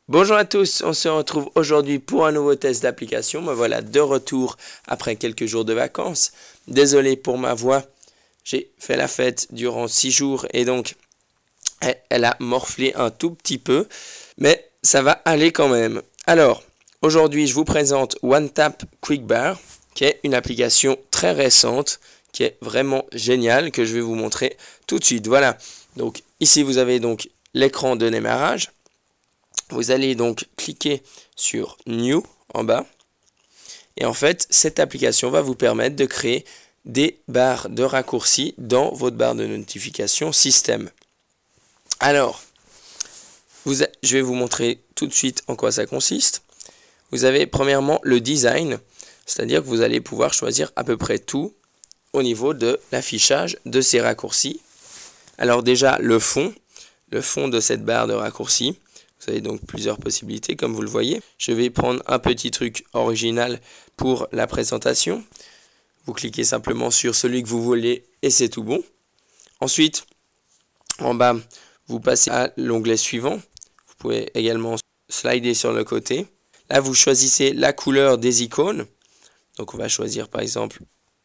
Bonjour à tous, on se retrouve aujourd'hui pour un nouveau test d'application. Me voilà de retour après quelques jours de vacances. Désolé pour ma voix, j'ai fait la fête durant 6 jours et donc elle a morflé un tout petit peu, mais ça va aller quand même. Alors, aujourd'hui je vous présente OneTap QuickBar, qui est une application très récente, qui est vraiment géniale, que je vais vous montrer tout de suite. Voilà, donc ici vous avez donc l'écran de démarrage. Vous allez donc cliquer sur New en bas. Et en fait, cette application va vous permettre de créer des barres de raccourcis dans votre barre de notification système. Alors, je vais vous montrer tout de suite en quoi ça consiste. Vous avez premièrement le design, c'est-à-dire que vous allez pouvoir choisir à peu près tout au niveau de l'affichage de ces raccourcis. Alors déjà, le fond de cette barre de raccourcis. Vous avez donc plusieurs possibilités, comme vous le voyez. Je vais prendre un petit truc original pour la présentation. Vous cliquez simplement sur celui que vous voulez et c'est tout bon. Ensuite, en bas, vous passez à l'onglet suivant. Vous pouvez également slider sur le côté. Là, vous choisissez la couleur des icônes. Donc, on va choisir par exemple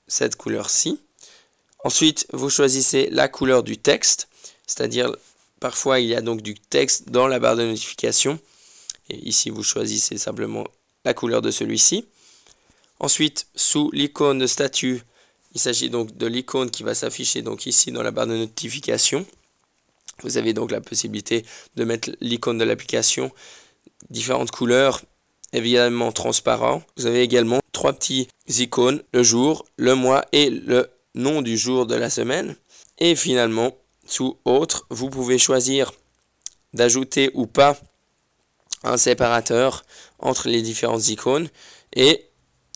cette couleur-ci. Ensuite, vous choisissez la couleur du texte, c'est-à-dire parfois, il y a donc du texte dans la barre de notification. Et ici, vous choisissez simplement la couleur de celui-ci. Ensuite, sous l'icône de statut, il s'agit donc de l'icône qui va s'afficher donc ici dans la barre de notification. Vous avez donc la possibilité de mettre l'icône de l'application, différentes couleurs, évidemment transparent. Vous avez également trois petits icônes, le jour, le mois et le nom du jour de la semaine. Et finalement, sous autre, vous pouvez choisir d'ajouter ou pas un séparateur entre les différentes icônes et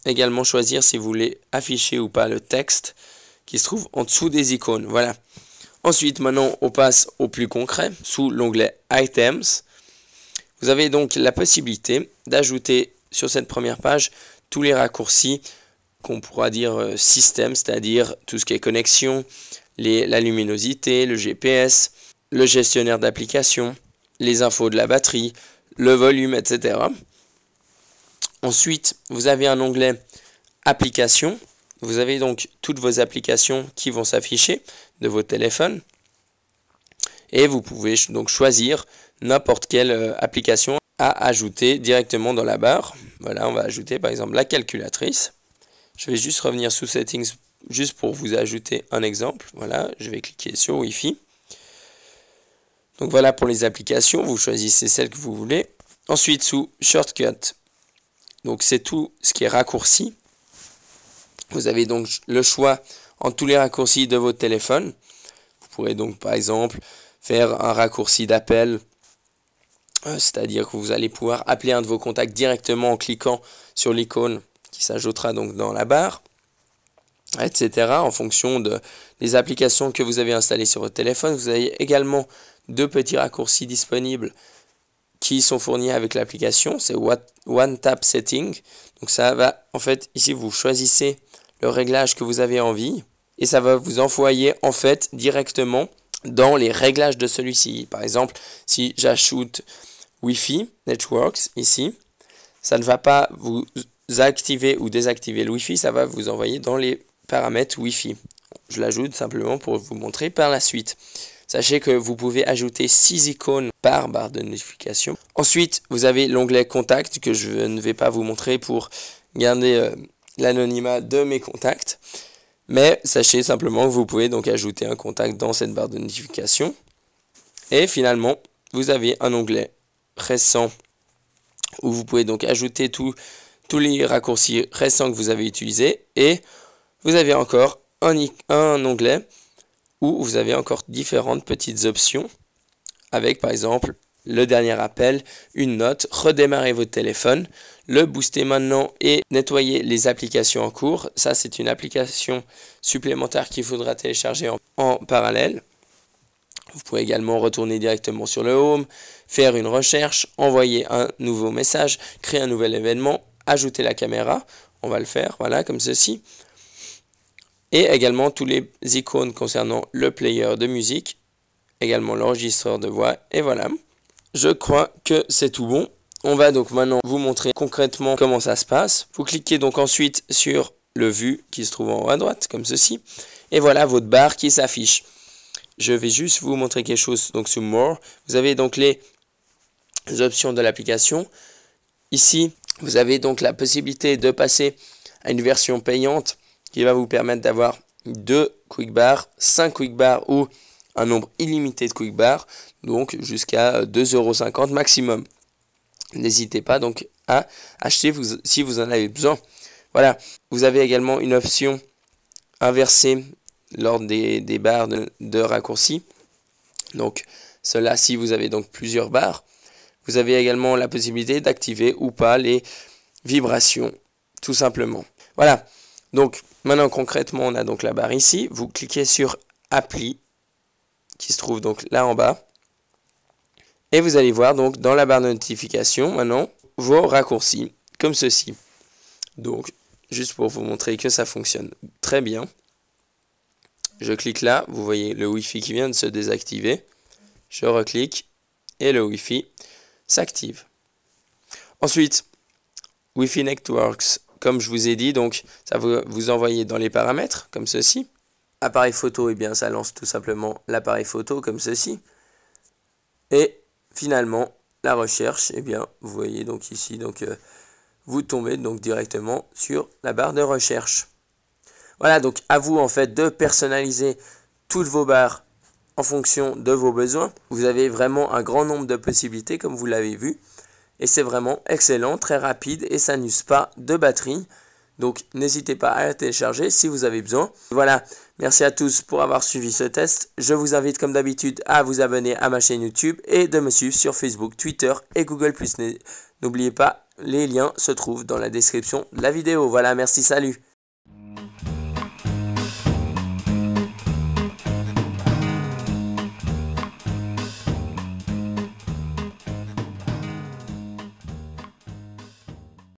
également choisir si vous voulez afficher ou pas le texte qui se trouve en dessous des icônes. Voilà. Ensuite, maintenant, on passe au plus concret. Sous l'onglet Items, vous avez donc la possibilité d'ajouter sur cette première page tous les raccourcis qu'on pourra dire système, c'est-à-dire tout ce qui est connexion, la luminosité, le GPS, le gestionnaire d'application, les infos de la batterie, le volume, etc. Ensuite, vous avez un onglet applications. Vous avez donc toutes vos applications qui vont s'afficher de votre téléphone. Et vous pouvez donc choisir n'importe quelle application à ajouter directement dans la barre. Voilà, on va ajouter par exemple la calculatrice. Je vais juste revenir sous Settings juste pour vous ajouter un exemple. Voilà, je vais cliquer sur Wi-Fi. Donc voilà pour les applications, vous choisissez celle que vous voulez. Ensuite sous Shortcut, donc c'est tout ce qui est raccourci. Vous avez donc le choix en tous les raccourcis de votre téléphone. Vous pourrez donc par exemple faire un raccourci d'appel, c'est-à-dire que vous allez pouvoir appeler un de vos contacts directement en cliquant sur l'icône qui s'ajoutera donc dans la barre, etc. En fonction des applications que vous avez installées sur votre téléphone. Vous avez également deux petits raccourcis disponibles qui sont fournis avec l'application. C'est OneTap Setting. Donc ça va, en fait, ici vous choisissez le réglage que vous avez envie et ça va vous envoyer en fait directement dans les réglages de celui-ci. Par exemple, si j'ajoute Wi-Fi Networks ici, ça ne va pas vous activer ou désactiver le Wi-Fi, ça va vous envoyer dans les paramètres Wi-Fi. Je l'ajoute simplement pour vous montrer par la suite. Sachez que vous pouvez ajouter 6 icônes par barre de notification. Ensuite, vous avez l'onglet Contact que je ne vais pas vous montrer pour garder l'anonymat de mes contacts. Mais sachez simplement que vous pouvez donc ajouter un contact dans cette barre de notification. Et finalement, vous avez un onglet récent où vous pouvez donc ajouter tous les raccourcis récents que vous avez utilisés. Et vous avez encore un onglet où vous avez encore différentes petites options avec par exemple le dernier appel, une note, redémarrer votre téléphone, le booster maintenant et nettoyer les applications en cours. Ça, c'est une application supplémentaire qu'il faudra télécharger en parallèle. Vous pouvez également retourner directement sur le Home, faire une recherche, envoyer un nouveau message, créer un nouvel événement, ajouter la caméra. On va le faire, voilà, comme ceci. Et également tous les icônes concernant le player de musique, également l'enregistreur de voix, et voilà. Je crois que c'est tout bon. on va donc maintenant vous montrer concrètement comment ça se passe. Vous cliquez donc ensuite sur le Vue qui se trouve en haut à droite, comme ceci. Et voilà votre barre qui s'affiche. Je vais juste vous montrer quelque chose. Donc sur More, vous avez donc les options de l'application. Ici, vous avez donc la possibilité de passer à une version payante qui va vous permettre d'avoir 2 quick bars, 5 quick bars ou un nombre illimité de quick bars, donc jusqu'à 2,50 € maximum. N'hésitez pas donc à acheter si vous en avez besoin. Voilà, vous avez également une option inversée lors des barres de raccourci. Donc cela si vous avez donc plusieurs barres. Vous avez également la possibilité d'activer ou pas les vibrations, tout simplement. Voilà, donc maintenant concrètement on a donc la barre ici. Vous cliquez sur Appli, qui se trouve donc là en bas. Et vous allez voir donc dans la barre de notification maintenant vos raccourcis, comme ceci. Donc juste pour vous montrer que ça fonctionne très bien. Je clique là, vous voyez le Wi-Fi qui vient de se désactiver. Je reclique et le Wi-Fi s'active. Ensuite, Wi-Fi Networks, comme je vous ai dit, donc ça va vous envoyer dans les paramètres, comme ceci. Appareil photo, et bien ça lance tout simplement l'appareil photo, comme ceci. Et finalement, la recherche, et bien vous voyez donc ici, donc vous tombez donc directement sur la barre de recherche. Voilà, donc à vous en fait de personnaliser toutes vos barres en fonction de vos besoins. Vous avez vraiment un grand nombre de possibilités comme vous l'avez vu. Et c'est vraiment excellent, très rapide et ça n'use pas de batterie. Donc n'hésitez pas à la télécharger si vous avez besoin. Voilà, merci à tous pour avoir suivi ce test. Je vous invite comme d'habitude à vous abonner à ma chaîne YouTube et de me suivre sur Facebook, Twitter et Google+. N'oubliez pas, les liens se trouvent dans la description de la vidéo. Voilà, merci, salut.